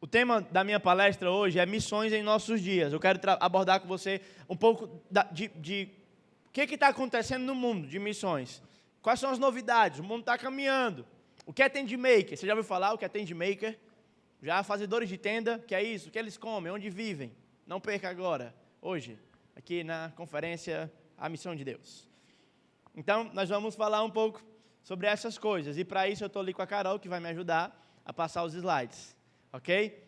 O tema da minha palestra hoje é missões em nossos dias. Eu quero abordar com você um pouco de o que está acontecendo no mundo de missões. Quais são as novidades? O mundo está caminhando. O que é tent maker? Você já ouviu falar o que é tent maker? Já fazedores de tenda, que é isso? O que eles comem? Onde vivem? Não perca agora, hoje, aqui na conferência A Missão de Deus. Então, nós vamos falar um pouco sobre essas coisas. E para isso eu estou ali com a Carol, que vai me ajudar a passar os slides. Ok?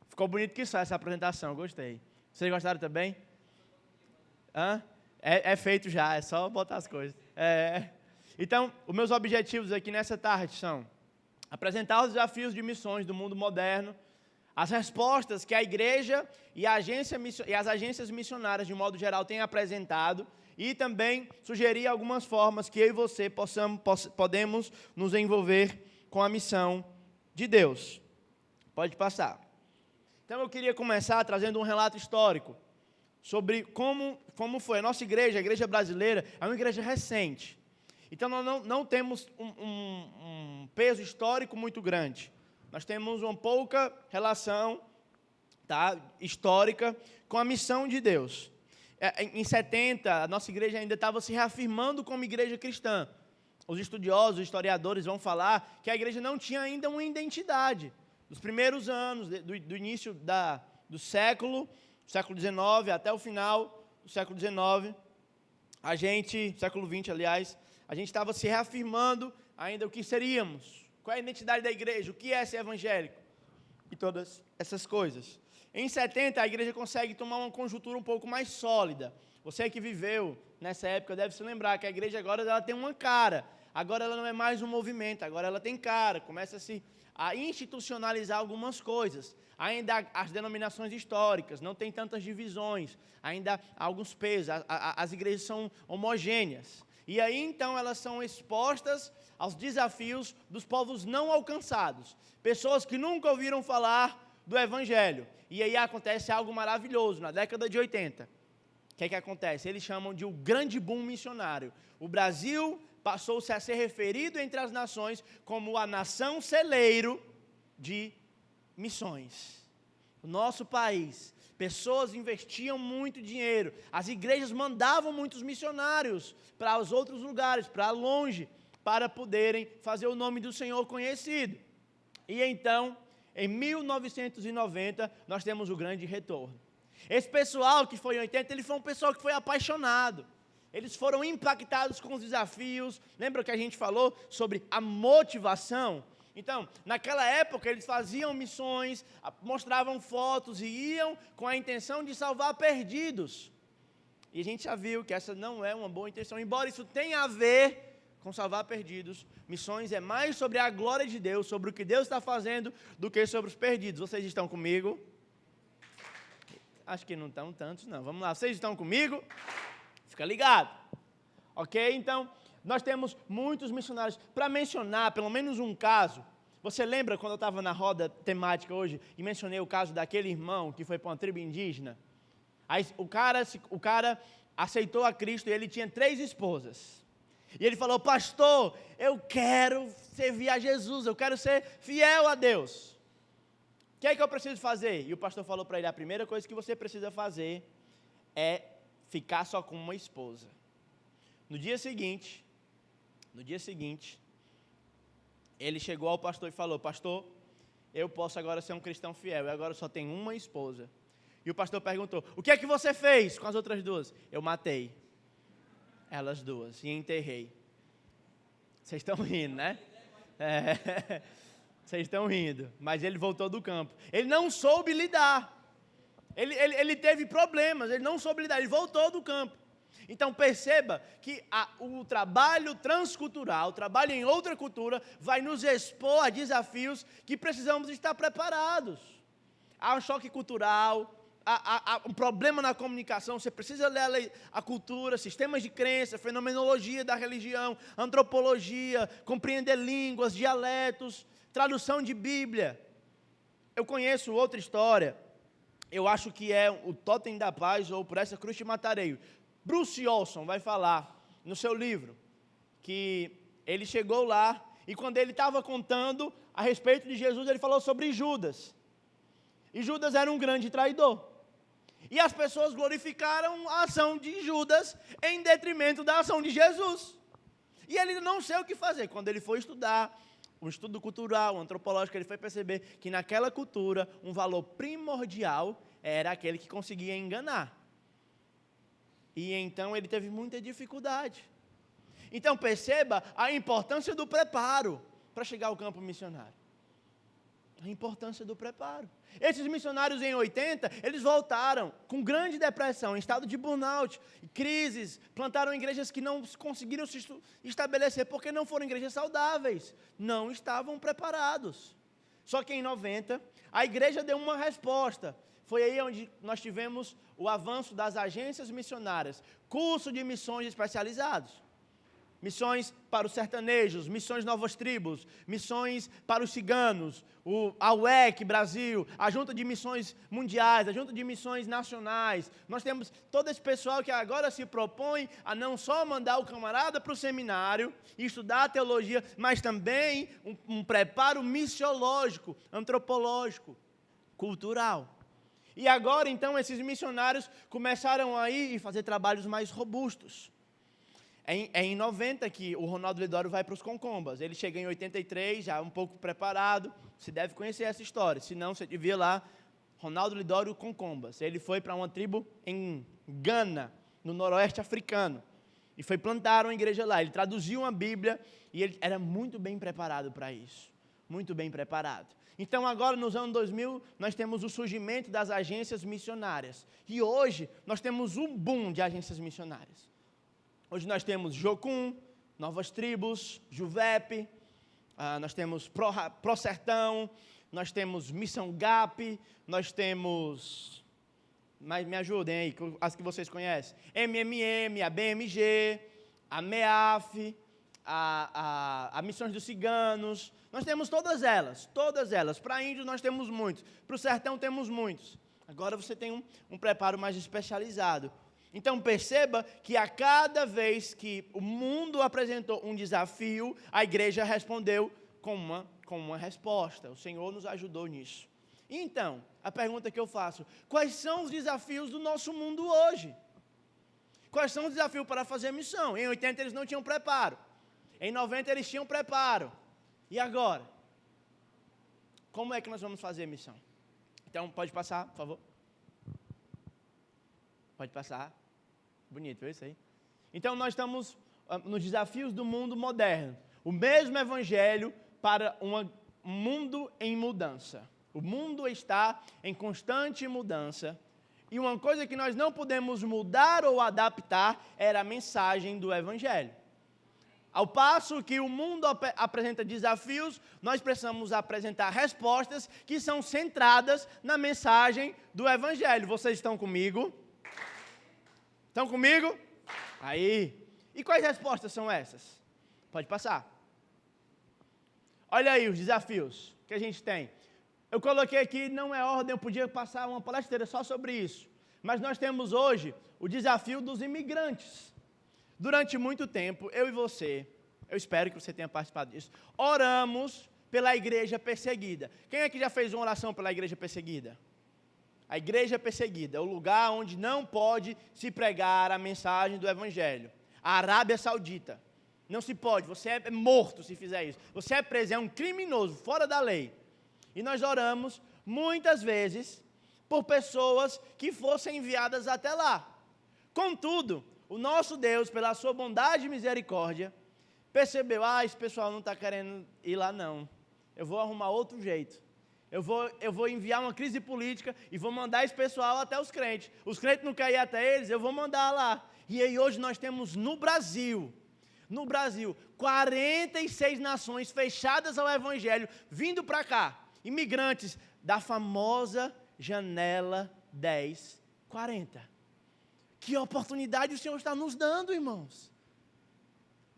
Ficou bonito que só essa apresentação, gostei. Vocês gostaram também? Hã? É feito já, é só botar as coisas. Então, os meus objetivos aqui nessa tarde são apresentar os desafios de missões do mundo moderno, as respostas que a igreja e as agências missionárias, de modo geral, têm apresentado, e também sugerir algumas formas que eu e você podemos nos envolver com a missão de Deus. Pode passar. Então eu queria começar trazendo um relato histórico sobre como foi. A nossa igreja, a igreja brasileira, é uma igreja recente. Então nós não temos um peso histórico muito grande. Nós temos uma pouca relação histórica com a missão de Deus. Em 70, a nossa igreja ainda estava se reafirmando como igreja cristã. Os estudiosos, os historiadores vão falar que a igreja não tinha ainda uma identidade. Nos primeiros anos do início do século XIX até o final do século XIX, século XX, aliás, a gente estava se reafirmando ainda o que seríamos, qual é a identidade da igreja, o que é ser evangélico, e todas essas coisas. Em 70, a igreja consegue tomar uma conjuntura um pouco mais sólida. Você que viveu nessa época deve se lembrar que a igreja agora ela tem uma cara, agora ela não é mais um movimento, agora ela tem cara, começa a institucionalizar algumas coisas. Ainda as denominações históricas, não tem tantas divisões, ainda há alguns pesos, as igrejas são homogêneas. E aí, então, elas são expostas aos desafios dos povos não alcançados, pessoas que nunca ouviram falar do Evangelho. E aí acontece algo maravilhoso, na década de 80. O que acontece? Eles chamam de o grande boom missionário. O Brasil passou-se a ser referido entre as nações como a nação celeiro de missões. O nosso país, pessoas investiam muito dinheiro, as igrejas mandavam muitos missionários para os outros lugares, para longe, para poderem fazer o nome do Senhor conhecido. E então, em 1990, nós temos o grande retorno. Esse pessoal que foi em 80, ele foi um pessoal que foi apaixonado. Eles foram impactados com os desafios. Lembra que a gente falou sobre a motivação? Então, naquela época, eles faziam missões, mostravam fotos e iam com a intenção de salvar perdidos. E a gente já viu que essa não é uma boa intenção. Embora isso tenha a ver com salvar perdidos, missões é mais sobre a glória de Deus, sobre o que Deus está fazendo, do que sobre os perdidos. Vocês estão comigo? Acho que não estão tantos, não. Vamos lá, vocês estão comigo? Fica ligado, ok? Então, nós temos muitos missionários. Para mencionar pelo menos um caso, você lembra quando eu estava na roda temática hoje e mencionei o caso daquele irmão que foi para uma tribo indígena? Aí, o cara aceitou a Cristo e ele tinha 3 esposas. E ele falou: pastor, eu quero servir a Jesus, eu quero ser fiel a Deus. O que é que eu preciso fazer? E o pastor falou para ele: a primeira coisa que você precisa fazer é ficar só com uma esposa. No dia seguinte, ele chegou ao pastor e falou: pastor, eu posso agora ser um cristão fiel, eu agora só tenho uma esposa. E o pastor perguntou: o que é que você fez com as outras 2? Eu matei elas 2 e enterrei. Vocês estão rindo, né? Vocês estão rindo, mas ele voltou do campo. Ele não soube lidar. Ele teve problemas, ele não soube lidar, ele voltou do campo. Então perceba que o trabalho transcultural, o trabalho em outra cultura, vai nos expor a desafios que precisamos estar preparados. Há um choque cultural, há um problema na comunicação, você precisa ler a cultura, sistemas de crença, fenomenologia da religião, antropologia, compreender línguas, dialetos, tradução de Bíblia. Eu conheço outra história. Eu acho que é o Totem da Paz ou Por Essa Cruz Te Matarei. Bruce Olson vai falar no seu livro que ele chegou lá e quando ele estava contando a respeito de Jesus, ele falou sobre Judas. E Judas era um grande traidor. E as pessoas glorificaram a ação de Judas em detrimento da ação de Jesus. E ele não sei o que fazer. Quando ele foi estudar, um estudo cultural, antropológico, ele foi perceber que naquela cultura, um valor primordial era aquele que conseguia enganar. E então ele teve muita dificuldade. Então perceba a importância do preparo para chegar ao campo missionário. A importância do preparo. Esses missionários em 80, eles voltaram com grande depressão, em estado de burnout, crises, plantaram igrejas que não conseguiram se estabelecer porque não foram igrejas saudáveis, não estavam preparados. Só que em 90, a igreja deu uma resposta. Foi aí onde nós tivemos o avanço das agências missionárias, curso de missões especializados. Missões para os sertanejos, missões novas tribos, missões para os ciganos, a UEC Brasil, a Junta de Missões Mundiais, a Junta de Missões Nacionais. Nós temos todo esse pessoal que agora se propõe a não só mandar o camarada para o seminário e estudar a teologia, mas também um preparo missiológico, antropológico, cultural. E agora, então, esses missionários começaram a ir e fazer trabalhos mais robustos. É em 90 que o Ronaldo Lidório vai para os Concombas. Ele chega em 83, já um pouco preparado. Você deve conhecer essa história. Se não, você devia lá, Ronaldo Lidório Concombas. Ele foi para uma tribo em Gana, no noroeste africano. E foi plantar uma igreja lá. Ele traduziu uma Bíblia e ele era muito bem preparado para isso. Muito bem preparado. Então, agora, nos anos 2000, nós temos o surgimento das agências missionárias. E hoje, nós temos um boom de agências missionárias. Hoje nós temos Jocum, Novas Tribos, Juvep, nós temos Pro Sertão, nós temos Missão Gap, nós temos, mas me ajudem aí, as que vocês conhecem, MMM, a BMG, a MEAF, a Missões dos Ciganos, nós temos todas elas. Para índios nós temos muitos, para o sertão temos muitos. Agora você tem um preparo mais especializado. Então perceba que a cada vez que o mundo apresentou um desafio, a igreja respondeu com uma resposta. O Senhor nos ajudou nisso. Então, a pergunta que eu faço, quais são os desafios do nosso mundo hoje? Quais são os desafios para fazer missão? Em 80 eles não tinham preparo. Em 90 eles tinham preparo. E agora? Como é que nós vamos fazer missão? Então, pode passar, por favor. Pode passar. Bonito, é isso aí? Então, nós estamos nos desafios do mundo moderno. O mesmo evangelho para um mundo em mudança. O mundo está em constante mudança. E uma coisa que nós não podemos mudar ou adaptar era a mensagem do evangelho. Ao passo que o mundo apresenta desafios, nós precisamos apresentar respostas que são centradas na mensagem do evangelho. Vocês estão comigo? Estão comigo? Aí. E quais respostas são essas? Pode passar. Olha aí os desafios que a gente tem. Eu coloquei aqui, não é ordem, eu podia passar uma palestra só sobre isso. Mas nós temos hoje o desafio dos imigrantes. Durante muito tempo, eu e você, eu espero que você tenha participado disso, oramos pela igreja perseguida. Quem é que já fez uma oração pela igreja perseguida? A igreja perseguida é o lugar onde não pode se pregar a mensagem do evangelho. A Arábia Saudita. Não se pode, você é morto se fizer isso. Você é preso, é um criminoso, fora da lei. E nós oramos, muitas vezes, por pessoas que fossem enviadas até lá. Contudo, o nosso Deus, pela sua bondade e misericórdia, percebeu, esse pessoal não está querendo ir lá não. Eu vou arrumar outro jeito. Eu vou enviar uma crise política e vou mandar esse pessoal até os crentes. Os crentes não querem ir até eles, eu vou mandar lá. E aí hoje nós temos no Brasil, 46 nações fechadas ao evangelho, vindo para cá. Imigrantes da famosa janela 1040. Que oportunidade o Senhor está nos dando, irmãos.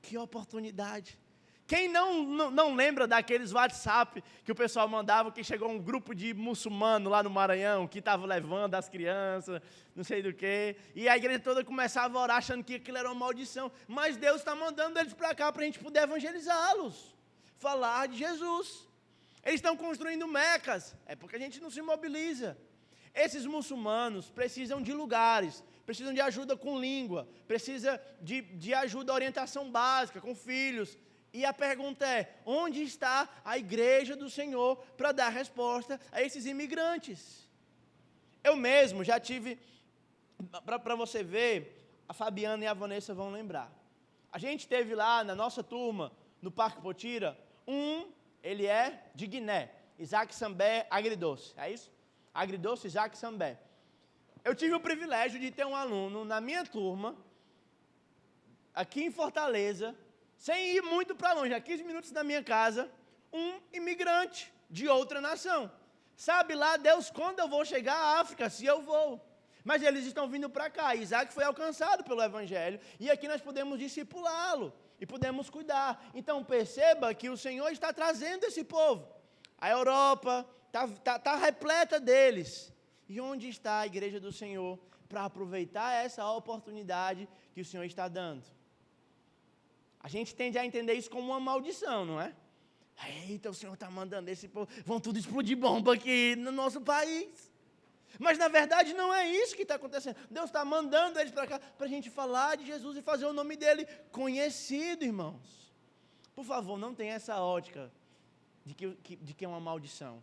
Que oportunidade. Quem não lembra daqueles WhatsApp que o pessoal mandava, que chegou um grupo de muçulmano lá no Maranhão, que estava levando as crianças, não sei do que, e a igreja toda começava a orar achando que aquilo era uma maldição, mas Deus está mandando eles para cá para a gente poder evangelizá-los, falar de Jesus. Eles estão construindo mecas. É porque a gente não se mobiliza. Esses muçulmanos precisam de lugares, precisam de ajuda com língua, precisam de ajuda, orientação básica, com filhos. E a pergunta é, onde está a igreja do Senhor para dar resposta a esses imigrantes? Eu mesmo já tive, para você ver, a Fabiana e a Vanessa vão lembrar. A gente teve lá na nossa turma, no Parque Potira, ele é de Guiné, Isaac Sambé Agridoce, é isso? Agridoce Isaac Sambé. Eu tive o privilégio de ter um aluno na minha turma, aqui em Fortaleza, sem ir muito para longe, a 15 minutos da minha casa, um imigrante de outra nação. Sabe lá Deus quando eu vou chegar à África, se eu vou. Mas eles estão vindo para cá. Isaac foi alcançado pelo Evangelho e aqui nós podemos discipulá-lo e podemos cuidar. Então perceba que o Senhor está trazendo esse povo. A Europa está repleta deles. E onde está a igreja do Senhor para aproveitar essa oportunidade que o Senhor está dando? A gente tende a entender isso como uma maldição, não é? Eita, o Senhor está mandando esse povo, vão tudo explodir bomba aqui no nosso país. Mas na verdade não é isso que está acontecendo. Deus está mandando eles para cá para a gente falar de Jesus e fazer o nome dele conhecido, irmãos. Por favor, não tenha essa ótica de que é uma maldição.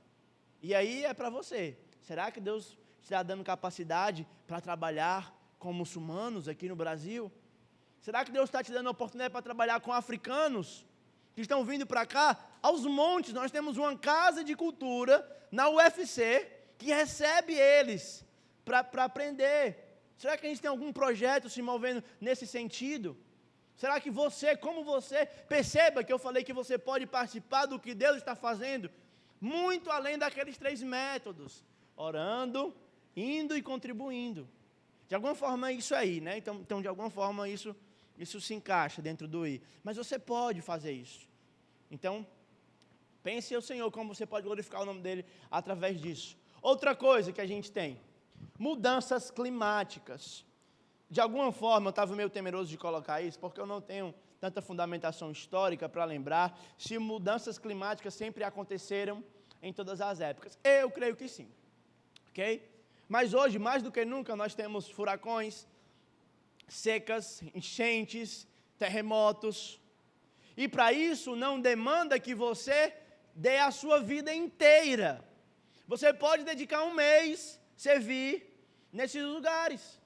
E aí é para você. Será que Deus está dando capacidade para trabalhar com muçulmanos aqui no Brasil? Será que Deus está te dando a oportunidade para trabalhar com africanos que estão vindo para cá? Aos montes, nós temos uma casa de cultura na UFC que recebe eles para aprender. Será que a gente tem algum projeto se movendo nesse sentido? Será que você, como você, perceba que eu falei que você pode participar do que Deus está fazendo, muito além daqueles 3 métodos, orando, indo e contribuindo. De alguma forma é isso aí, né? Então de alguma forma isso se encaixa dentro do I. Mas você pode fazer isso. Então, pense ao Senhor como você pode glorificar o nome dele através disso. Outra coisa que a gente tem, mudanças climáticas. De alguma forma, eu estava meio temeroso de colocar isso, porque eu não tenho tanta fundamentação histórica para lembrar se mudanças climáticas sempre aconteceram em todas as épocas. Eu creio que sim, ok? Mas hoje, mais do que nunca, nós temos furacões, secas, enchentes, terremotos. E para isso não demanda que você dê a sua vida inteira. Você pode dedicar um mês, servir nesses lugares.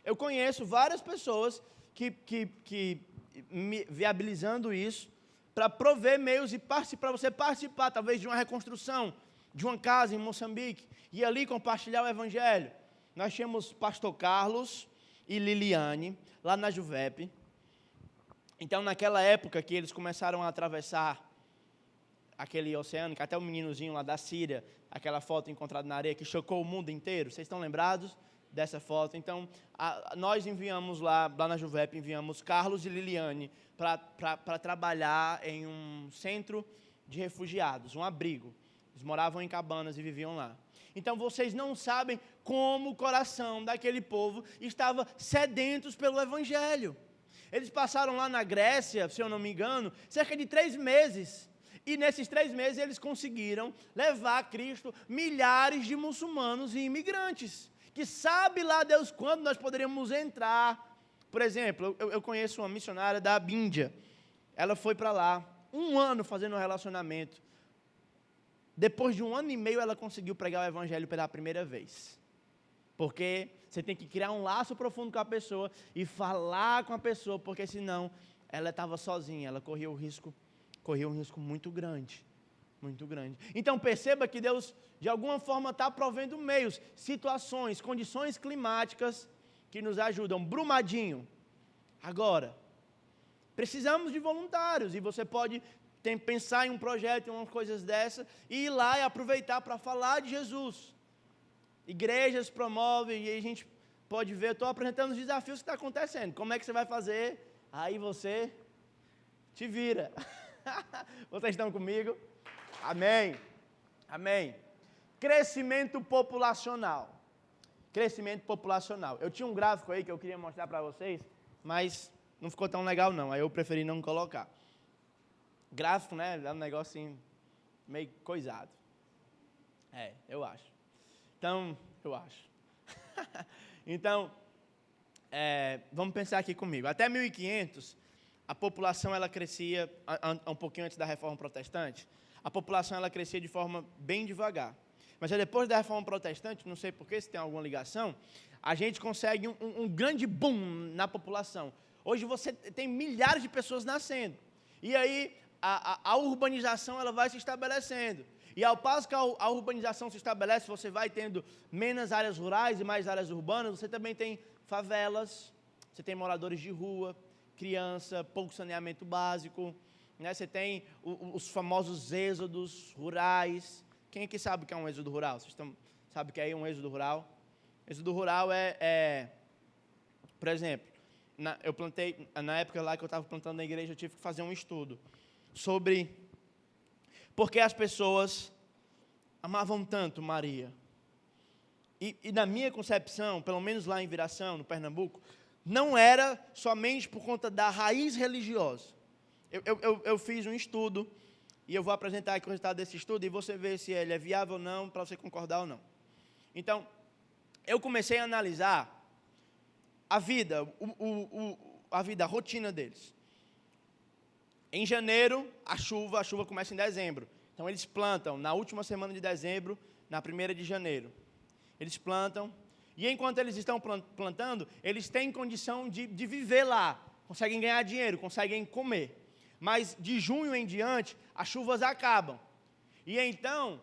Eu conheço várias pessoas que viabilizando isso, para prover meios e para você participar, talvez, de uma reconstrução, de uma casa em Moçambique, e ali compartilhar o Evangelho. Nós tínhamos pastor Carlos e Liliane, lá na Juvep. Então, naquela época que eles começaram a atravessar aquele oceano, que até o meninozinho lá da Síria, aquela foto encontrada na areia, que chocou o mundo inteiro, vocês estão lembrados dessa foto? Então, nós enviamos lá na Juvep, enviamos Carlos e Liliane para trabalhar em um centro de refugiados, um abrigo. Eles moravam em cabanas e viviam lá. Então, vocês não sabem como o coração daquele povo estava sedentos pelo Evangelho. Eles passaram lá na Grécia, se eu não me engano, cerca de 3 meses. E nesses 3 meses eles conseguiram levar a Cristo milhares de muçulmanos e imigrantes. Que sabe lá Deus quando nós poderíamos entrar. Por exemplo, eu conheço uma missionária da Índia. Ela foi para lá, 1 ano fazendo um relacionamento. Depois de 1 ano e meio ela conseguiu pregar o Evangelho pela primeira vez. Porque você tem que criar um laço profundo com a pessoa e falar com a pessoa, porque senão ela estava sozinha, ela corria um risco muito grande, muito grande. Então perceba que Deus, de alguma forma, está provendo meios, situações, condições climáticas que nos ajudam. Brumadinho. Agora, precisamos de voluntários, e você pode pensar em um projeto, em umas coisas dessas, e ir lá e aproveitar para falar de Jesus. Igrejas promovem, e aí a gente pode ver, eu estou apresentando os desafios que estão acontecendo. Como é que você vai fazer? Aí você te vira. Vocês estão comigo? Amém. Amém. Crescimento populacional. Crescimento populacional. Eu tinha um gráfico aí que eu queria mostrar para vocês, mas não ficou tão legal não, aí eu preferi não colocar. Gráfico, né? É um negócio assim, meio coisado. Eu acho. Então, eu acho. Então, vamos pensar aqui comigo. Até 1500, a população ela crescia, um pouquinho antes da Reforma Protestante, a população ela crescia de forma bem devagar. Mas depois da Reforma Protestante, não sei porquê, se tem alguma ligação, a gente consegue um grande boom na população. Hoje você tem milhares de pessoas nascendo. E aí a urbanização ela vai se estabelecendo. E ao passo que a urbanização se estabelece, você vai tendo menos áreas rurais e mais áreas urbanas, você também tem favelas, você tem moradores de rua, criança, pouco saneamento básico, né? Você tem os famosos êxodos rurais. Quem aqui sabe o que é um êxodo rural? Vocês sabem o que é um êxodo rural? Êxodo rural por exemplo, eu plantei, na época lá que eu estava plantando na igreja, eu tive que fazer um estudo sobre por que as pessoas amavam tanto Maria. E na minha concepção, pelo menos lá em Viração, no Pernambuco, não era somente por conta da raiz religiosa. Eu fiz um estudo, e eu vou apresentar aqui o resultado desse estudo, e você vê se ele é viável ou não, para você concordar ou não. Então, eu comecei a analisar a vida, a rotina deles. Em janeiro, a chuva começa em dezembro. Então, eles plantam na última semana de dezembro, na primeira de janeiro. Eles plantam, e enquanto eles estão plantando, eles têm condição de viver lá, conseguem ganhar dinheiro, conseguem comer. Mas de junho em diante, as chuvas acabam. E então,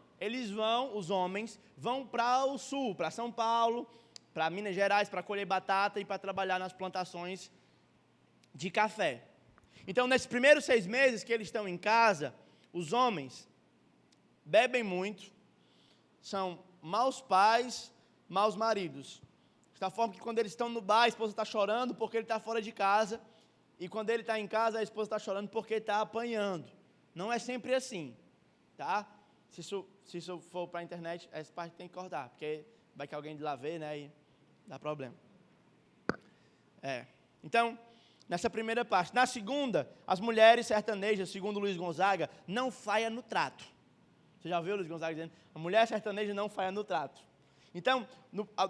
os homens vão para o sul, para São Paulo, para Minas Gerais, para colher batata e para trabalhar nas plantações de café. Então, nesses primeiros 6 meses que eles estão em casa, os homens bebem muito, são maus pais, maus maridos. Da forma que quando eles estão no bar, a esposa está chorando porque ele está fora de casa, e quando ele está em casa, a esposa está chorando porque está apanhando. Não é sempre assim, tá? Se isso for para a internet, essa parte tem que cortar, porque vai que alguém de lá vê, né, e dá problema. Então, nessa primeira parte. Na segunda, as mulheres sertanejas, segundo Luiz Gonzaga, não falham no trato. Você já viu Luiz Gonzaga dizendo? A mulher sertaneja não falha no trato. Então,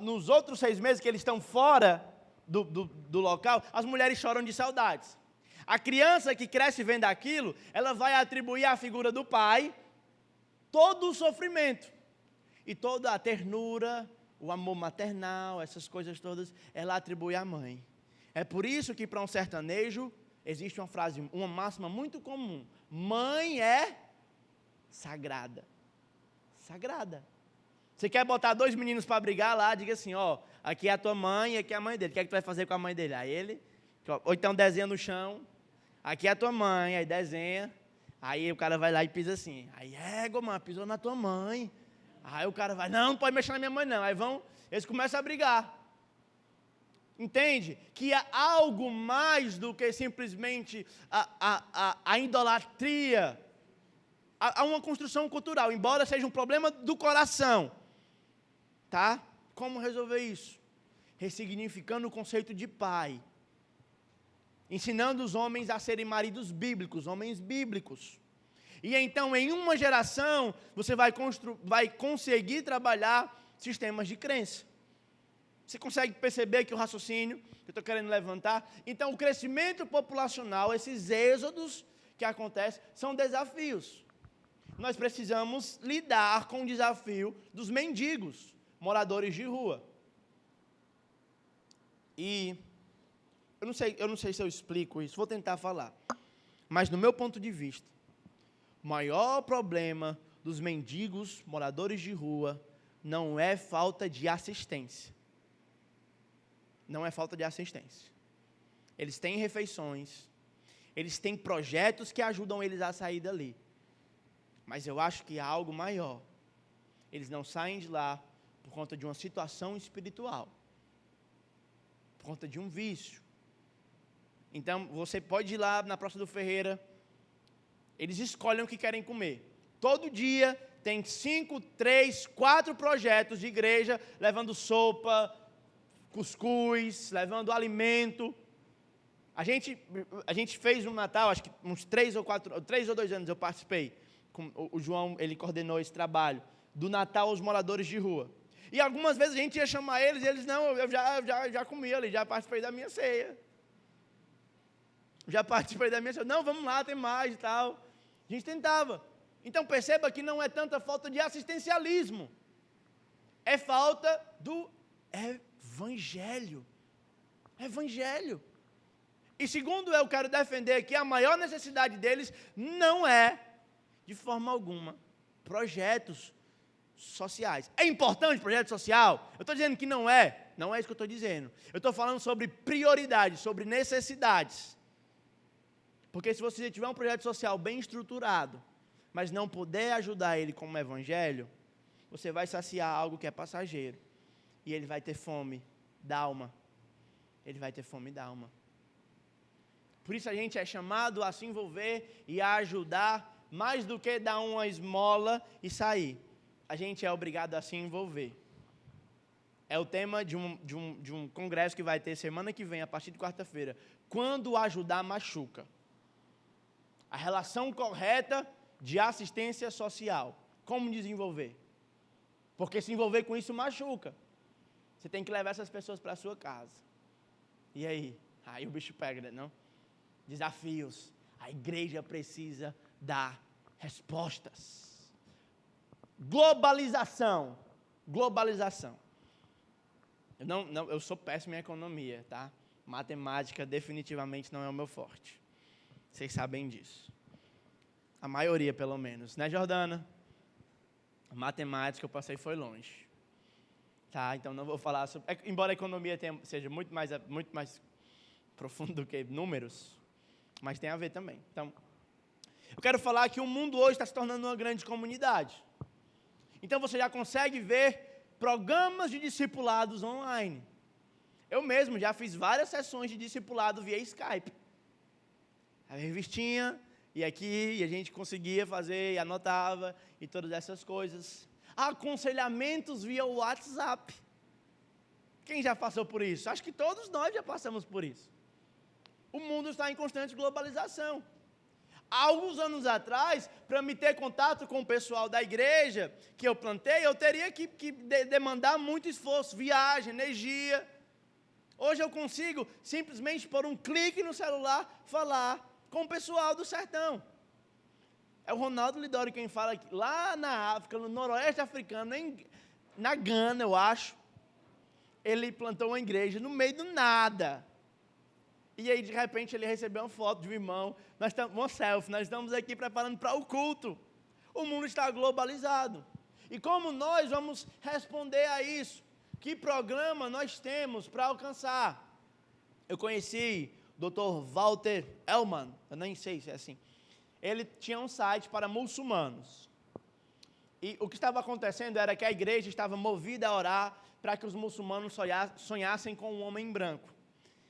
nos outros 6 meses que eles estão fora do local, as mulheres choram de saudades. A criança que cresce vendo aquilo, ela vai atribuir à figura do pai todo o sofrimento. E toda a ternura, o amor maternal, essas coisas todas, ela atribui à mãe. É por isso que para um sertanejo, existe uma máxima muito comum. Mãe é sagrada. Sagrada. Você quer botar 2 meninos para brigar lá, diga assim, aqui é a tua mãe e aqui é a mãe dele. O que é que tu vai fazer com a mãe dele? Aí ele, ou então desenha no chão, aqui é a tua mãe, aí desenha, aí o cara vai lá e pisa assim. Aí, mano, pisou na tua mãe. Aí o cara vai, não pode mexer na minha mãe não. Aí eles começam a brigar. Entende? Que há algo mais do que simplesmente a idolatria. Há uma construção cultural, embora seja um problema do coração. Tá? Como resolver isso? Ressignificando o conceito de pai. Ensinando os homens a serem maridos bíblicos, homens bíblicos. E então, em uma geração, você vai conseguir trabalhar sistemas de crença. Você consegue perceber que o raciocínio que eu estou querendo levantar? Então, o crescimento populacional, esses êxodos que acontecem, são desafios. Nós precisamos lidar com o desafio dos mendigos, moradores de rua. E eu não sei se eu explico isso, vou tentar falar. Mas, no meu ponto de vista, o maior problema dos mendigos, moradores de rua, não é falta de assistência. Não é falta de assistência. Eles têm refeições, eles têm projetos que ajudam eles a sair dali. Mas eu acho que há algo maior. Eles não saem de lá por conta de uma situação espiritual, por conta de um vício. Então, você pode ir lá na Praça do Ferreira, eles escolhem o que querem comer. Todo dia tem 5, 3, 4 projetos de igreja, levando sopa, cuscuz, levando alimento. A gente fez um Natal, acho que uns 3 ou 2 anos eu participei, o João, ele coordenou esse trabalho, do Natal aos moradores de rua. E algumas vezes a gente ia chamar eles, e eles, não, eu já comi ali, já participei da minha ceia. Já participei da minha ceia. Não, vamos lá, tem mais e tal. A gente tentava. Então perceba que não é tanta falta de assistencialismo. É falta do evangelho. Evangelho. E segundo eu quero defender que a maior necessidade deles não é, de forma alguma, projetos sociais. É importante projeto social? Eu estou dizendo que não é isso que eu estou dizendo. Eu estou falando sobre prioridades, sobre necessidades. Porque se você tiver um projeto social bem estruturado, mas não puder ajudar ele com o evangelho, você vai saciar algo que é passageiro. E ele vai ter fome da alma. Ele vai ter fome da alma. Por isso a gente é chamado a se envolver e a ajudar, mais do que dar uma esmola e sair. A gente é obrigado a se envolver. É o tema de um congresso que vai ter semana que vem, a partir de quarta-feira. Quando ajudar machuca. A relação correta de assistência social. Como desenvolver? Porque se envolver com isso machuca. Você tem que levar essas pessoas para a sua casa. E aí? Aí o bicho pega, né? Não? Desafios. A igreja precisa dar respostas. Globalização. Eu sou péssimo em economia, tá? Matemática definitivamente não é o meu forte. Vocês sabem disso. A maioria, pelo menos. Né, Jordana? A matemática eu passei foi longe. Tá? Então não vou falar sobre... Embora a economia seja muito mais profundo do que números, mas tem a ver também. Então, eu quero falar que o mundo hoje está se tornando uma grande comunidade. Então você já consegue ver programas de discipulados online. Eu mesmo já fiz várias sessões de discipulado via Skype. A revistinha, e aqui, e a gente conseguia fazer, e anotava, e todas essas coisas. Aconselhamentos via WhatsApp. Quem já passou por isso? Acho que todos nós já passamos por isso. O mundo está em constante globalização. Há alguns anos atrás, para me ter contato com o pessoal da igreja que eu plantei, eu teria que demandar muito esforço, viagem, energia. Hoje eu consigo, simplesmente por um clique no celular, falar com o pessoal do sertão. É o Ronaldo Lidório quem fala aqui, lá na África, no noroeste africano, na Gana, eu acho, ele plantou uma igreja no meio do nada. E aí, de repente, ele recebeu uma foto de um irmão, uma selfie, nós estamos aqui preparando para o culto. O mundo está globalizado. E como nós vamos responder a isso? Que programa nós temos para alcançar? Eu conheci o Dr. Walter Ellman, eu nem sei se é assim. Ele tinha um site para muçulmanos. E o que estava acontecendo era que a igreja estava movida a orar para que os muçulmanos sonhassem com um homem branco.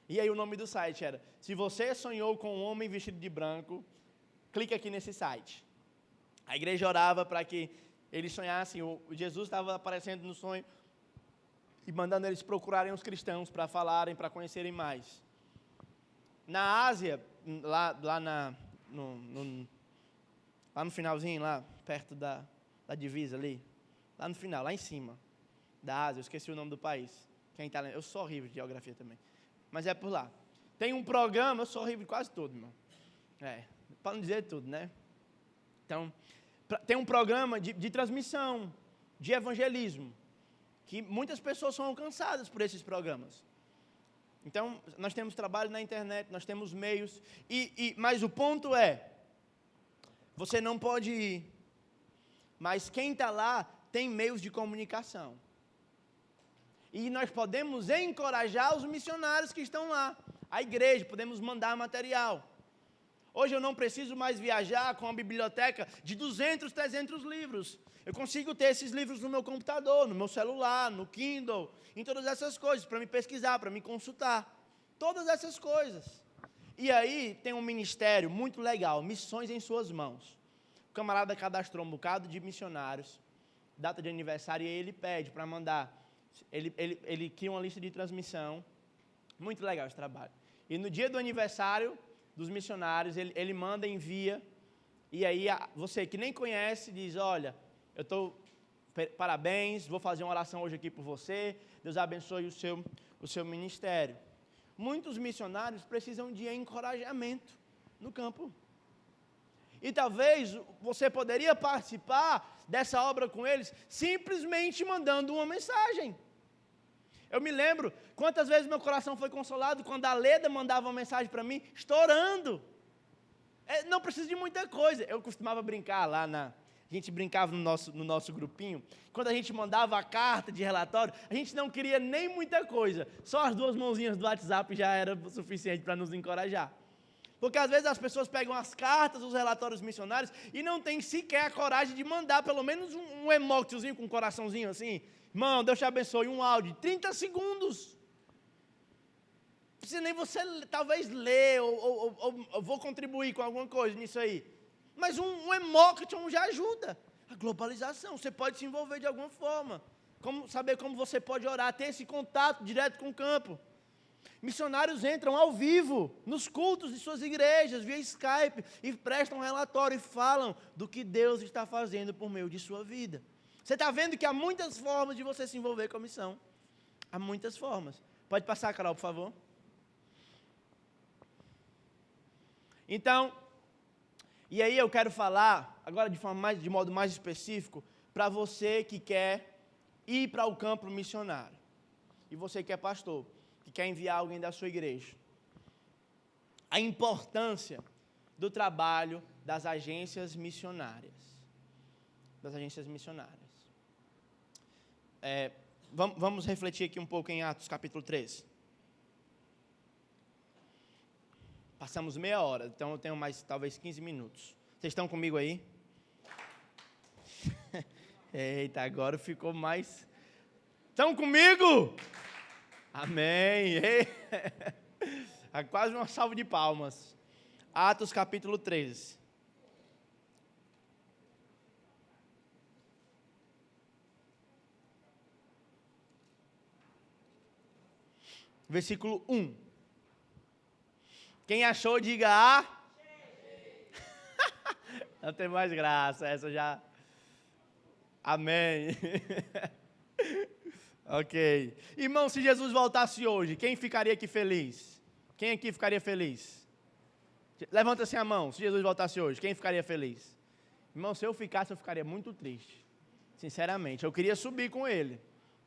E aí o nome do site era, se você sonhou com um homem vestido de branco, clique aqui nesse site. A igreja orava para que eles sonhassem, o Jesus estava aparecendo no sonho e mandando eles procurarem os cristãos para falarem, para conhecerem mais. Na Ásia, lá no finalzinho, lá perto da divisa ali, lá no final, lá em cima da Ásia, eu esqueci o nome do país. Quem está lendo? Eu sou horrível de geografia também. Mas é por lá. Tem um programa, eu sou horrível de quase tudo, irmão. Para não dizer tudo, né? Então, tem um programa de transmissão, de evangelismo, que muitas pessoas são alcançadas por esses programas. Então, nós temos trabalho na internet, nós temos meios, mas o ponto é, você não pode ir, mas quem está lá tem meios de comunicação. E nós podemos encorajar os missionários que estão lá, a igreja, podemos mandar material. Hoje eu não preciso mais viajar com uma biblioteca de 200, 300 livros. Eu consigo ter esses livros no meu computador, no meu celular, no Kindle, em todas essas coisas, para me pesquisar, para me consultar. Todas essas coisas. E aí tem um ministério muito legal, Missões em Suas Mãos. O camarada cadastrou um bocado de missionários, data de aniversário, e aí ele pede para mandar. Ele cria uma lista de transmissão. Muito legal esse trabalho. E no dia do aniversário dos missionários, ele manda, envia, E aí você que nem conhece diz, olha, eu estou, parabéns, vou fazer uma oração hoje aqui por você, Deus abençoe o seu ministério. Muitos missionários precisam de encorajamento no campo. E talvez você poderia participar dessa obra com eles simplesmente mandando uma mensagem. Eu me lembro quantas vezes meu coração foi consolado quando a Leda mandava uma mensagem para mim, estourando. Não precisa de muita coisa. Eu costumava brincar lá a gente brincava no nosso grupinho, quando a gente mandava a carta de relatório, a gente não queria nem muita coisa, só as 2 mãozinhas do WhatsApp já era o suficiente para nos encorajar. Porque às vezes as pessoas pegam as cartas, os relatórios missionários e não tem sequer a coragem de mandar pelo menos um emotezinho com um coraçãozinho assim, irmão, Deus te abençoe, um áudio, 30 segundos. Não precisa nem você talvez ler ou vou contribuir com alguma coisa nisso aí. Mas um emotion já ajuda. A globalização, você pode se envolver de alguma forma. Saber como você pode orar, ter esse contato direto com o campo. Missionários entram ao vivo, nos cultos de suas igrejas, via Skype, e prestam relatório e falam do que Deus está fazendo por meio de sua vida. Você está vendo que há muitas formas de você se envolver com a missão. Há muitas formas. Pode passar, Carol, por favor. Então, e aí eu quero falar, agora de modo mais específico, para você que quer ir para o campo missionário. E você que é pastor, que quer enviar alguém da sua igreja. A importância do trabalho das agências missionárias. Das agências missionárias. Vamos refletir aqui um pouco em Atos capítulo 13. Passamos meia hora, então eu tenho mais talvez 15 minutos. Vocês estão comigo aí? Eita, agora ficou mais... Estão comigo? Amém. É quase uma salva de palmas. Atos capítulo 13. Versículo 1. Quem achou, diga a... Não tem mais graça, essa já... Amém. Ok. Irmão, se Jesus voltasse hoje, quem ficaria aqui feliz? Quem aqui ficaria feliz? Levanta-se a mão, se Jesus voltasse hoje, quem ficaria feliz? Irmão, se eu ficasse, eu ficaria muito triste. Sinceramente, eu queria subir com ele,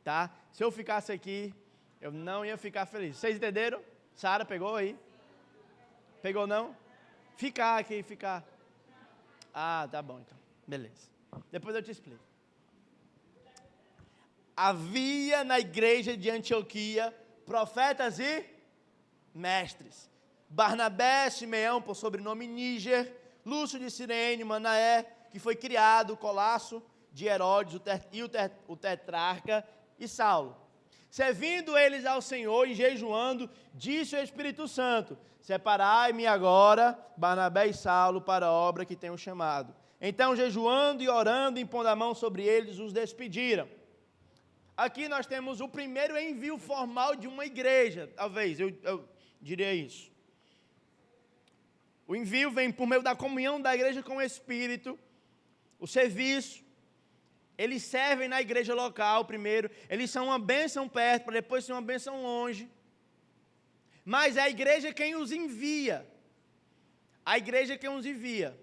tá? Se eu ficasse aqui, eu não ia ficar feliz. Vocês entenderam? Sara, pegou aí? Pegou não? Ficar aqui, ficar. Ah, tá bom então. Beleza. Depois eu te explico. Havia na igreja de Antioquia profetas e mestres. Barnabé, Simeão, por sobrenome Níger, Lúcio de Cirene, Manaé, que foi criado, Colasso de Herodes, o tetrarca, e Saulo. Servindo eles ao Senhor e jejuando, disse o Espírito Santo: separai-me agora, Barnabé e Saulo, para a obra que tenho chamado. Então, jejuando e orando, impondo a mão sobre eles, os despediram. Aqui nós temos o primeiro envio formal de uma igreja, talvez, eu diria isso. O envio vem por meio da comunhão da igreja com o Espírito, o serviço. Eles servem na igreja local primeiro, eles são uma bênção perto, para depois ser uma bênção longe. Mas é a igreja quem os envia. A igreja quem os envia.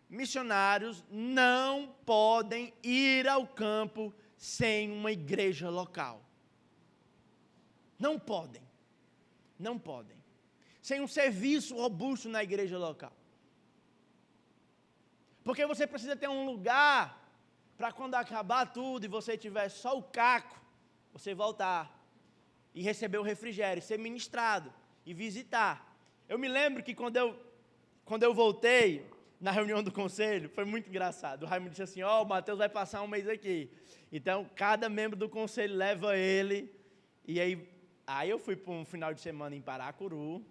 Missionários não podem ir ao campo sem uma igreja local. Não podem. Não podem. Sem um serviço robusto na igreja local. Porque você precisa ter um lugar para quando acabar tudo e você tiver só o caco, você voltar e receber o refrigério, ser ministrado e visitar. Eu me lembro que quando eu voltei na reunião do conselho, foi muito engraçado. O Raimundo disse assim: o Mateus vai passar um mês aqui. Então, cada membro do conselho leva ele. E aí eu fui para um final de semana em Paracuru,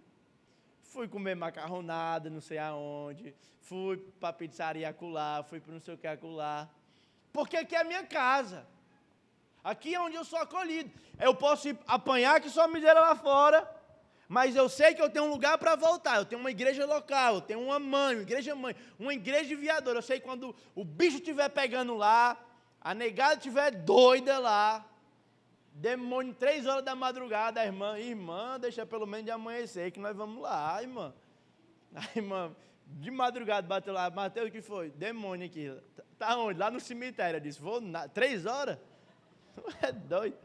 fui comer macarronada, não sei aonde, fui para a pizzaria acolá, fui para não sei o que acolá. Porque aqui é a minha casa. Aqui é onde eu sou acolhido. Eu posso ir apanhar que só miséria lá fora, mas eu sei que eu tenho um lugar para voltar. Eu tenho uma igreja local, eu tenho uma igreja mãe, uma igreja enviadora. Eu sei que quando o bicho estiver pegando lá, a negada estiver doida lá, demônio 3 horas da madrugada, a irmã, deixa pelo menos de amanhecer, que nós vamos lá, irmã. A irmã, de madrugada, bateu lá, Mateus, o que foi? Demônio aqui. Tá onde? Lá no cemitério. Eu disse, 3 horas? É doido.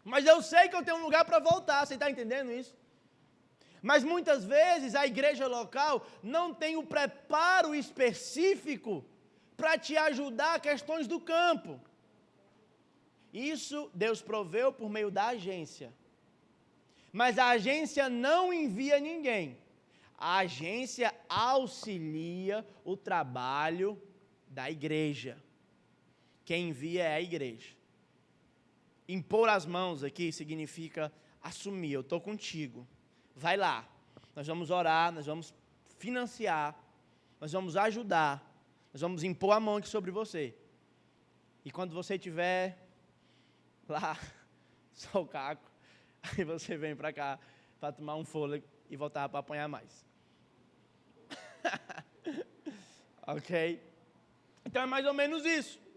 Mas eu sei que eu tenho um lugar para voltar, você está entendendo isso? Mas muitas vezes a igreja local não tem o preparo específico para te ajudar a questões do campo. Isso Deus proveu por meio da agência. Mas a agência não envia ninguém. A agência auxilia o trabalho da igreja. Quem envia é a igreja. Impor as mãos aqui significa assumir, eu estou contigo. Vai lá, nós vamos orar, nós vamos financiar, nós vamos ajudar, nós vamos impor a mão aqui sobre você. E quando você estiver lá, só o caco, aí você vem para cá para tomar um fôlego e voltar para apanhar mais. Ok? Então é mais ou menos isso.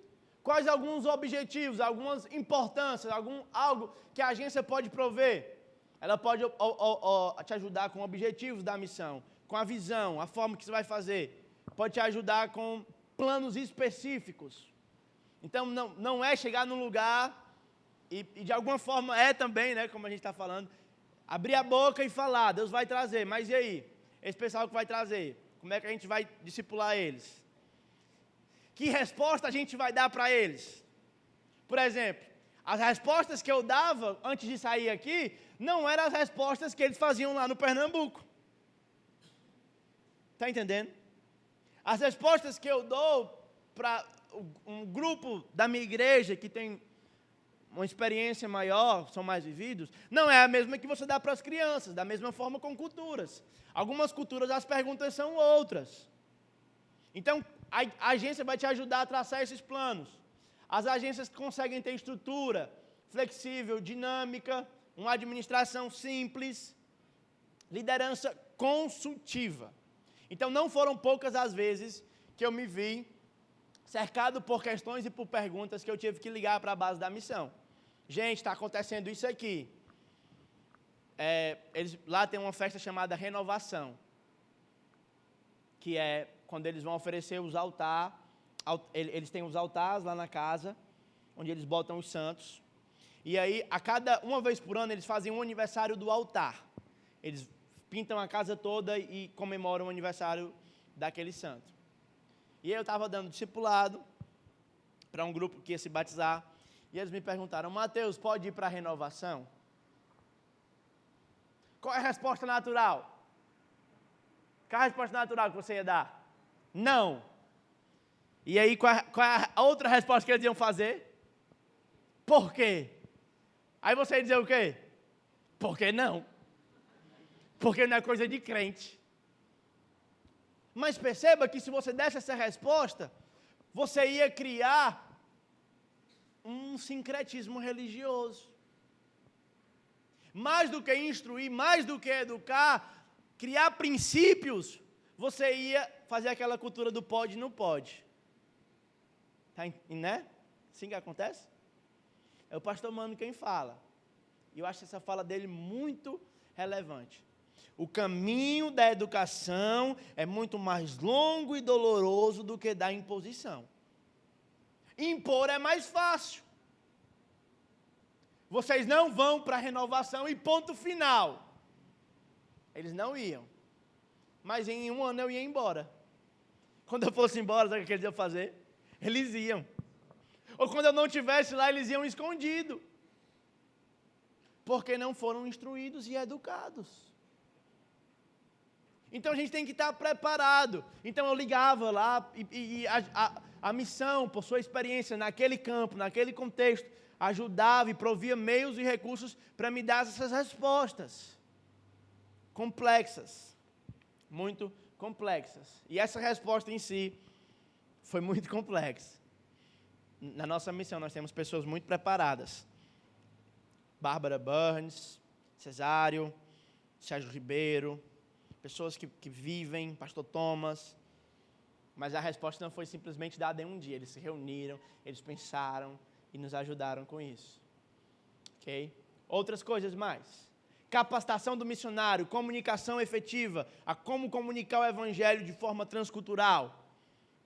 Quais alguns objetivos, algumas importâncias, algo que a agência pode prover? Ela pode te ajudar com objetivos da missão, com a visão, a forma que você vai fazer. Pode te ajudar com planos específicos. Então, não é chegar num lugar, e de alguma forma é também, né, como a gente está falando, abrir a boca e falar, Deus vai trazer, mas e aí? Esse pessoal que vai trazer, como é que a gente vai discipular eles? Que resposta a gente vai dar para eles? Por exemplo, as respostas que eu dava antes de sair aqui, não eram as respostas que eles faziam lá no Pernambuco. Está entendendo? As respostas que eu dou para um grupo da minha igreja que tem uma experiência maior, são mais vividos, não é a mesma que você dá para as crianças, da mesma forma com culturas. Algumas culturas as perguntas são outras. Então, a agência vai te ajudar a traçar esses planos. As agências conseguem ter estrutura flexível, dinâmica, uma administração simples, liderança consultiva. Então, não foram poucas as vezes que eu me vi cercado por questões e por perguntas que eu tive que ligar para a base da missão. Gente, está acontecendo isso aqui. Lá tem uma festa chamada Renovação, que é quando eles vão oferecer os altares, eles têm os altares lá na casa, onde eles botam os santos, e aí, uma vez por ano, eles fazem um aniversário do altar. Eles pintam a casa toda e comemoram o aniversário daquele santo. E aí eu estava dando discipulado para um grupo que ia se batizar, e eles me perguntaram, Mateus, pode ir para a renovação? Qual é a resposta natural? Qual é a resposta natural que você ia dar? Não. E aí, qual é a outra resposta que eles iam fazer? Por quê? Aí você ia dizer o quê? Por que não? Porque não é coisa de crente. Mas perceba que se você desse essa resposta, você ia criar um sincretismo religioso. Mais do que instruir, mais do que educar, criar princípios, você ia fazer aquela cultura do pode e não pode. Tá, né? Assim que acontece? É o pastor Mano quem fala. E eu acho essa fala dele muito relevante. O caminho da educação é muito mais longo e doloroso do que da imposição. Impor é mais fácil. Vocês não vão para a renovação e ponto final. Eles não iam. Mas em um ano eu ia embora. Quando eu fosse embora, sabe o que eles iam fazer? Eles iam. Ou quando eu não estivesse lá, eles iam escondido. Porque não foram instruídos e educados. Então a gente tem que estar preparado. Então eu ligava lá e a missão, por sua experiência naquele campo, naquele contexto, ajudava e provia meios e recursos para me dar essas respostas. Complexas. Muito complexas. E essa resposta em si foi muito complexa. Na nossa missão nós temos pessoas muito preparadas. Bárbara Burns, Cesário, Sérgio Ribeiro, pessoas que vivem, pastor Thomas. Mas a resposta não foi simplesmente dada em um dia. Eles se reuniram, eles pensaram e nos ajudaram com isso. Ok? Outras coisas mais. Capacitação do missionário, comunicação efetiva, a como comunicar o evangelho de forma transcultural.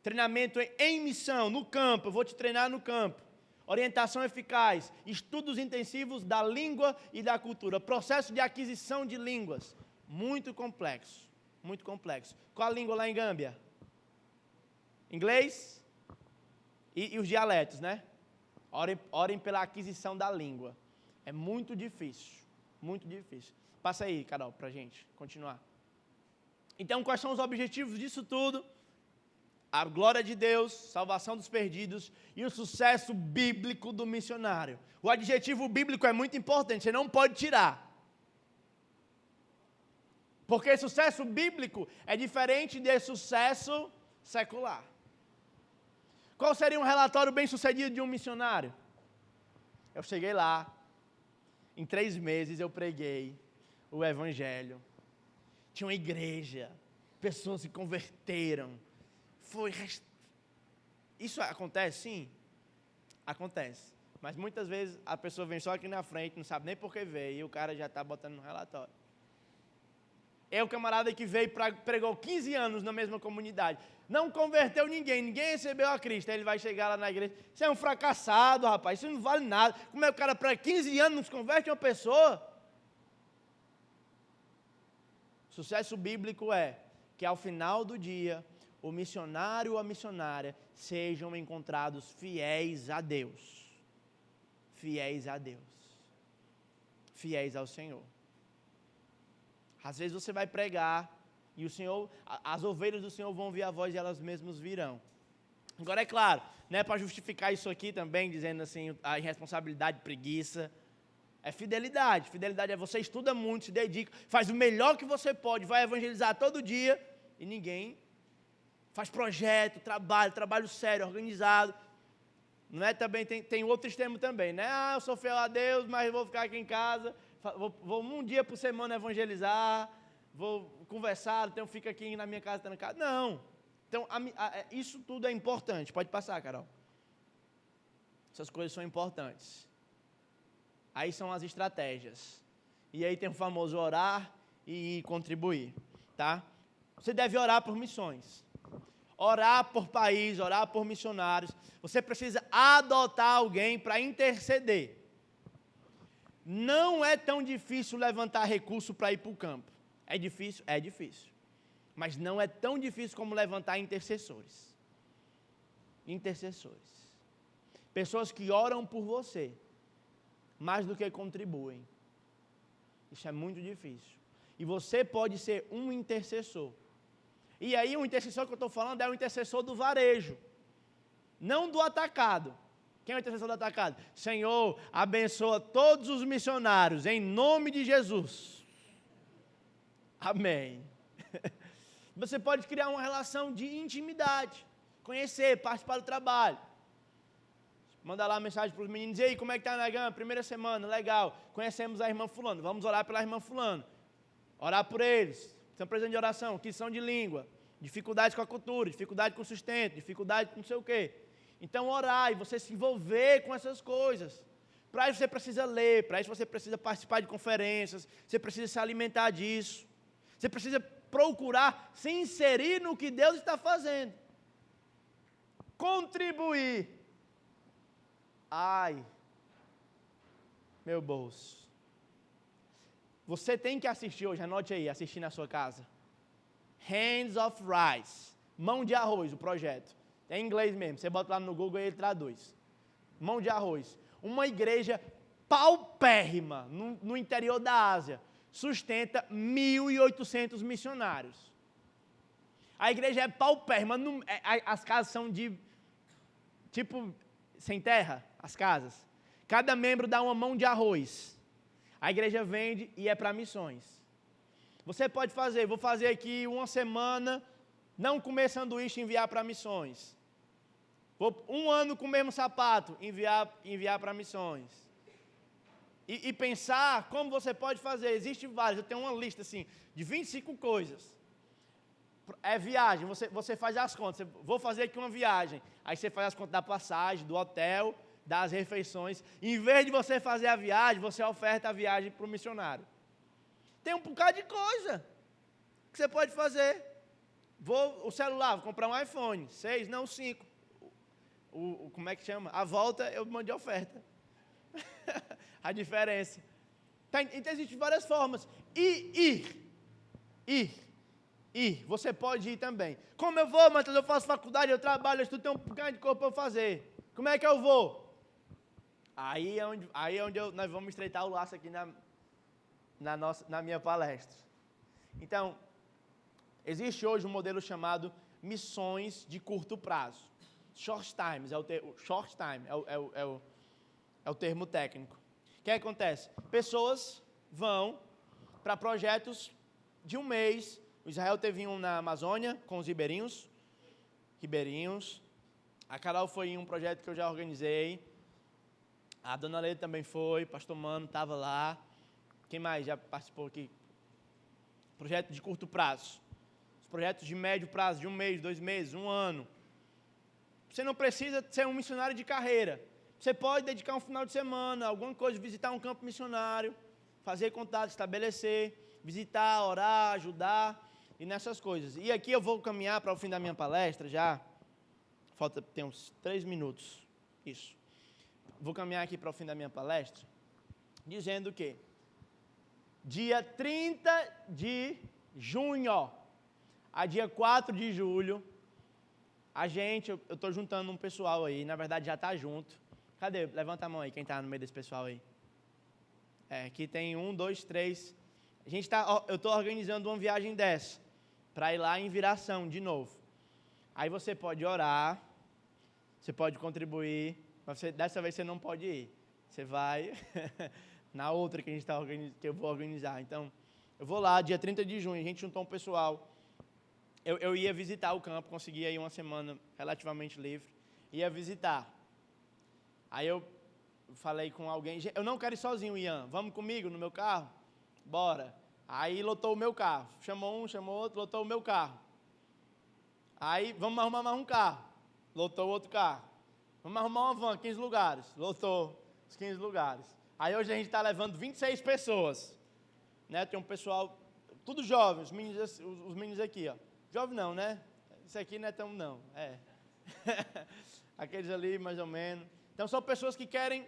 Treinamento em missão, no campo, eu vou te treinar no campo. Orientação eficaz, estudos intensivos da língua e da cultura. Processo de aquisição de línguas, muito complexo, muito complexo. Qual a língua lá em Gâmbia? Inglês e os dialetos, né? Orem pela aquisição da língua. É muito difícil. Muito difícil. Passa aí, Carol, para a gente continuar. Então, quais são os objetivos disso tudo? A glória de Deus, salvação dos perdidos e o sucesso bíblico do missionário. O adjetivo bíblico é muito importante, você não pode tirar. Porque sucesso bíblico é diferente de sucesso secular. Qual seria um relatório bem-sucedido de um missionário? Eu cheguei lá. Em 3 meses eu preguei o evangelho. Tinha uma igreja, pessoas se converteram. Isso acontece? Sim, acontece. Mas muitas vezes a pessoa vem só aqui na frente, não sabe nem por que veio, e o cara já está botando no relatório. É o camarada que veio, pregou 15 anos na mesma comunidade. Não converteu ninguém recebeu a Cristo. Aí ele vai chegar lá na igreja. Você é um fracassado, rapaz, isso não vale nada. Como é que o cara prega 15 anos não se converte uma pessoa? Sucesso bíblico é que ao final do dia, o missionário ou a missionária sejam encontrados fiéis a Deus. Fiéis a Deus. Fiéis ao Senhor. Às vezes você vai pregar e o Senhor, as ovelhas do Senhor vão ouvir a voz e elas mesmas virão. Agora é claro, não é para justificar isso aqui também, dizendo assim, a irresponsabilidade, preguiça. É fidelidade. Fidelidade é você estuda muito, se dedica, faz o melhor que você pode, vai evangelizar todo dia e ninguém faz projeto, trabalho sério, organizado. Não é também, tem outro extremo também, né? Eu sou fiel a Deus, mas vou ficar aqui em casa. Vou um dia por semana evangelizar, vou conversar, então fico aqui na minha casa, está na casa. Não. Então, isso tudo é importante. Pode passar, Carol. Essas coisas são importantes. Aí são as estratégias. E aí tem o famoso orar e contribuir, tá? Você deve orar por missões. Orar por país, orar por missionários. Você precisa adotar alguém para interceder. Não é tão difícil levantar recurso para ir para o campo. É difícil? É difícil. Mas não é tão difícil como levantar intercessores. Intercessores. Pessoas que oram por você, mais do que contribuem. Isso é muito difícil. E você pode ser um intercessor. E aí o intercessor que eu estou falando é o intercessor do varejo. Não do atacado. Quem é o intercessor do atacado? Senhor, abençoa todos os missionários, em nome de Jesus. Amém. Você pode criar uma relação de intimidade, conhecer, participar do trabalho. Manda lá mensagem para os meninos, e aí, como é que está na Gama? Primeira semana, legal. Conhecemos a irmã fulano, vamos orar pela irmã fulano. Orar por eles, estão precisando de oração, aquisição de língua, dificuldades com a cultura, dificuldade com o sustento, dificuldade com não sei o quê. Então, orar e você se envolver com essas coisas. Para isso você precisa ler, para isso você precisa participar de conferências, você precisa se alimentar disso. Você precisa procurar se inserir no que Deus está fazendo. Contribuir. Ai, meu bolso. Você tem que assistir hoje, anote aí, assistir na sua casa. Hands of Rice. Mão de arroz, o projeto. É em inglês mesmo, você bota lá no Google e ele traduz. Mão de arroz. Uma igreja paupérrima no interior da Ásia. Sustenta 1.800 missionários. A igreja é paupérrima. As casas são de, tipo, sem terra, as casas. Cada membro dá uma mão de arroz. A igreja vende e é para missões. Você pode fazer, vou fazer aqui uma semana, não comer sanduíche e enviar para missões. Vou 1 ano com o mesmo sapato, enviar para missões. e pensar como você pode fazer. Existe vários, eu tenho uma lista assim, de 25 coisas. É viagem, você faz as contas, vou fazer aqui uma viagem, aí você faz as contas da passagem, do hotel, das refeições. Em vez de você fazer a viagem, você oferta a viagem para o missionário. Tem um bocado de coisa que você pode fazer. O celular, vou comprar um iPhone 6, não 5. Como é que chama? A volta eu mando de oferta. A diferença. Então existem várias formas. Ir. Você pode ir também. Como eu vou, Matheus? Eu faço faculdade, eu trabalho, eu estudo, tenho um bocado de coisa para fazer. Como é que eu vou? Aí é onde nós vamos estreitar o laço aqui na minha palestra. Então, existe hoje um modelo chamado missões de curto prazo. Short time é o termo técnico. O que acontece? Pessoas vão para projetos de um mês. O Israel teve um na Amazônia com os ribeirinhos. A Carol foi em um projeto que eu já organizei. A Dona Leila também foi. Pastor Mano estava lá. Quem mais já participou aqui? Projeto de curto prazo. Os projetos de médio prazo, de um mês, 2 meses, 1 ano. Você não precisa ser um missionário de carreira. Você pode dedicar um final de semana, alguma coisa, visitar um campo missionário, fazer contato, estabelecer, visitar, orar, ajudar e nessas coisas. E aqui eu vou caminhar para o fim da minha palestra já. Tem uns 3 minutos. Isso. Vou caminhar aqui para o fim da minha palestra, dizendo que dia 30 de junho a dia 4 de julho, eu estou juntando um pessoal aí, na verdade já está junto. Cadê? Levanta a mão aí, quem está no meio desse pessoal aí. Aqui tem 1, 2, 3. Eu estou organizando uma viagem dessa, para ir lá em Viração de novo. Aí você pode orar, você pode contribuir, mas dessa vez você não pode ir. Você vai na outra que que eu vou organizar. Então, eu vou lá, dia 30 de junho, a gente juntou um pessoal. Eu ia visitar o campo, consegui aí uma semana relativamente livre. Ia visitar. Aí eu falei com alguém, eu não quero ir sozinho, Ian, vamos comigo no meu carro? Bora. Aí lotou o meu carro. Chamou um, chamou outro, lotou o meu carro. Aí vamos arrumar mais um carro. Lotou outro carro. Vamos arrumar uma van, 15 lugares. Lotou os 15 lugares. Aí hoje a gente está levando 26 pessoas. Né? Tem um pessoal, tudo jovem, os meninos aqui, ó. Jovem não, né? Isso aqui não é tão não. Aqueles ali, mais ou menos. Então são pessoas que querem,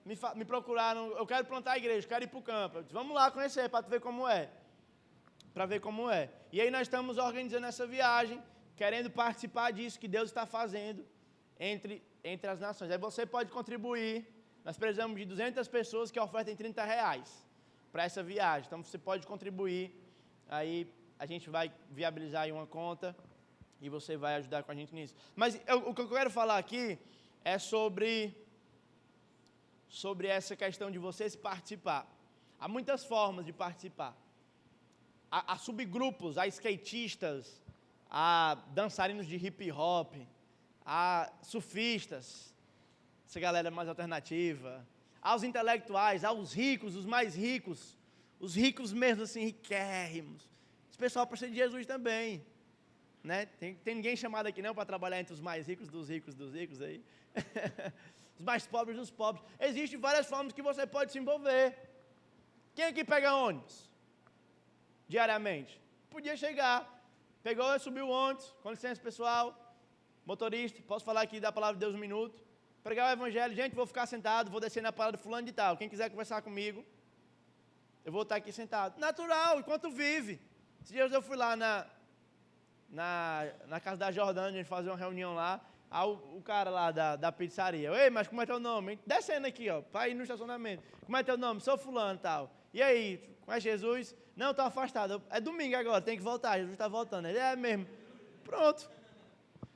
me procuraram, eu quero plantar a igreja, quero ir para o campo. Eu disse, vamos lá conhecer, para ver como é. Para ver como é. E aí nós estamos organizando essa viagem, querendo participar disso que Deus está fazendo entre as nações. Aí você pode contribuir. Nós precisamos de 200 pessoas que ofertem R$30 para essa viagem. Então você pode contribuir. Aí a gente vai viabilizar aí uma conta e você vai ajudar com a gente nisso. Mas o que eu quero falar aqui é sobre essa questão de vocês participar. Há muitas formas de participar. Há subgrupos, há skatistas, há dançarinos de hip hop, há surfistas, essa galera mais alternativa, há os intelectuais, há os ricos, os mais ricos, os ricos mesmo assim, riquérrimos. Esse pessoal precisa de Jesus também. Né? Tem ninguém chamado aqui não para trabalhar entre os mais ricos dos ricos aí. Os mais pobres dos pobres. Existem várias formas que você pode se envolver. Quem aqui pega ônibus? Diariamente? Podia chegar. Pegou, subiu o ônibus. Com licença, pessoal. Motorista, posso falar aqui da palavra de Deus 1 minuto? Pregar o evangelho. Gente, vou ficar sentado, vou descer na palavra de fulano de tal. Quem quiser conversar comigo, eu vou estar aqui sentado. Natural, enquanto vive. Esses dias eu fui lá na casa da Jordânia, a gente fazer uma reunião lá. Aí o cara lá da pizzaria, ei, mas como é teu nome? Descendo aqui, ó, para ir no estacionamento. Como é teu nome? Sou fulano e tal. E aí, conhece Jesus? Não, estou afastado. É domingo agora, tem que voltar, Jesus está voltando. Ele é mesmo. Pronto.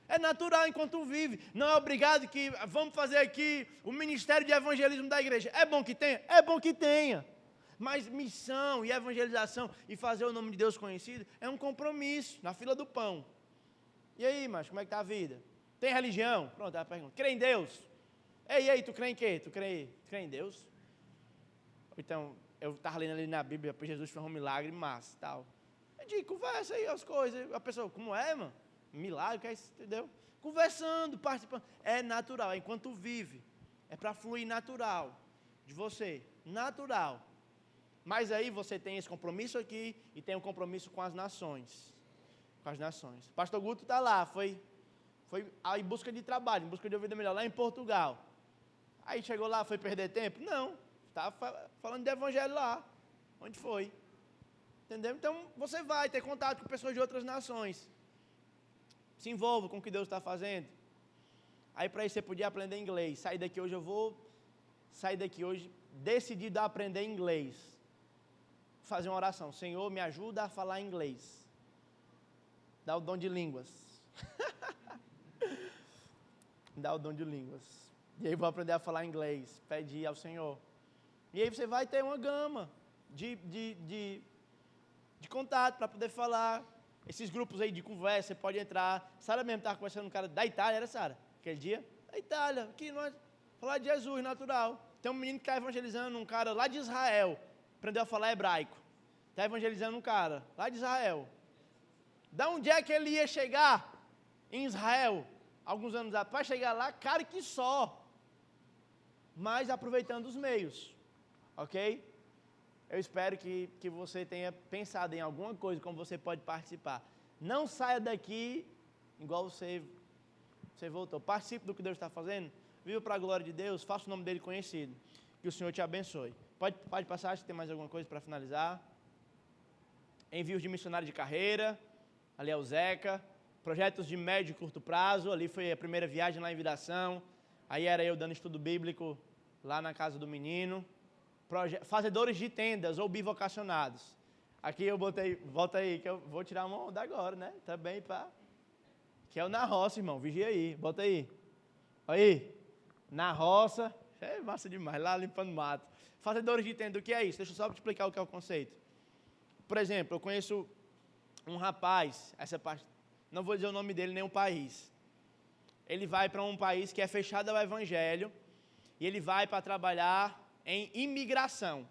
É natural enquanto vive. Não é obrigado que vamos fazer aqui o ministério de evangelismo da igreja. É bom que tenha? É bom que tenha. Mas missão e evangelização e fazer o nome de Deus conhecido é um compromisso na fila do pão. E aí, mas como é que está a vida? Tem religião? Pronto, é a pergunta. Crê em Deus? Ei, tu crê em quê? Tu crê em Deus? Então, eu estava lendo ali na Bíblia, para Jesus foi um milagre, massa e tal. Eu digo, conversa aí as coisas. A pessoa, como é, mano? Milagre, que é isso, entendeu? Conversando, participando. É natural, é enquanto vive. É para fluir natural de você. Natural. Mas aí você tem esse compromisso aqui e tem um compromisso com as nações. Com as nações. O pastor Guto está lá, foi em busca de trabalho, em busca de uma vida melhor, lá em Portugal. Aí chegou lá, foi perder tempo? Não. Estava falando de evangelho lá. Onde foi? Entendeu? Então, você vai ter contato com pessoas de outras nações. Se envolva com o que Deus está fazendo. Aí, para isso, você podia aprender inglês. Sair daqui hoje, eu vou sair daqui hoje decidido a aprender inglês. Fazer uma oração. Senhor, me ajuda a falar inglês. Dá o dom de línguas. Dá o dom de línguas. E aí, vou aprender a falar inglês. Pedir ao Senhor. E aí, você vai ter uma gama de contato para poder falar. Esses grupos aí de conversa, você pode entrar. Sara mesmo estava conversando com um cara da Itália, era Sara? Aquele dia? Da Itália, aqui nós. Falar de Jesus, natural. Tem um menino que está evangelizando um cara lá de Israel. Aprendeu a falar hebraico. Está evangelizando um cara lá de Israel. Da onde é que ele ia chegar em Israel? Alguns anos atrás, para chegar lá, cara que só. Mas aproveitando os meios. Ok? Eu espero que você tenha pensado em alguma coisa, como você pode participar. Não saia daqui igual você voltou. Participe do que Deus está fazendo. Viva para a glória de Deus. Faça o nome dele conhecido. Que o Senhor te abençoe. Pode passar, se tem mais alguma coisa para finalizar. Envios de missionário de carreira. Ali é o Zeca. Projetos de médio e curto prazo. Ali foi a primeira viagem lá em Viração. Aí era eu dando estudo bíblico lá na casa do menino. Fazedores de tendas ou bivocacionados. Aqui eu botei, volta aí, que eu vou tirar uma onda agora, né? Também para... Que é o Na Roça, irmão, vigia aí, bota aí. Olha aí, Na Roça, é massa demais, lá limpando mato. Fazedores de tenda, o que é isso? Deixa eu só te explicar o que é o conceito. Por exemplo, eu conheço um rapaz, essa parte, não vou dizer o nome dele nem o país. Ele vai para um país que é fechado ao evangelho e ele vai para trabalhar em imigração.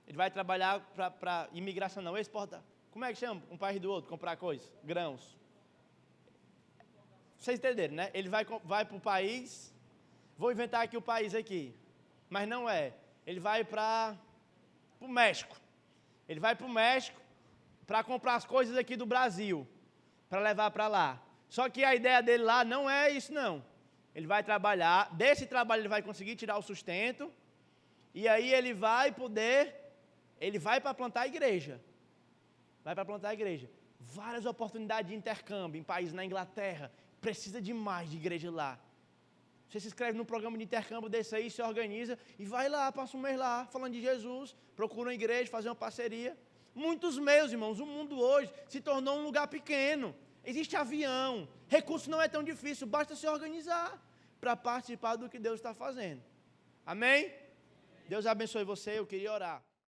Ele vai trabalhar para imigração, não, exportar. Como é que chama? Um país do outro, comprar coisas, grãos. Vocês entenderam, né? Ele vai para o país, vou inventar aqui o país aqui, mas não é. Ele vai para o México. Ele vai para o México para comprar as coisas aqui do Brasil, para levar para lá. Só que a ideia dele lá não é isso, não. Ele vai trabalhar, desse trabalho ele vai conseguir tirar o sustento, e aí ele vai para plantar a igreja. Vai para plantar a igreja. Várias oportunidades de intercâmbio em países na Inglaterra. Precisa demais de igreja lá. Você se inscreve num programa de intercâmbio desse aí, se organiza e vai lá, passa um mês lá, falando de Jesus, procura uma igreja, fazer uma parceria. Muitos meios, irmãos, o mundo hoje se tornou um lugar pequeno. Existe avião, recurso não é tão difícil, basta se organizar para participar do que Deus está fazendo. Amém? Deus abençoe você, eu queria orar.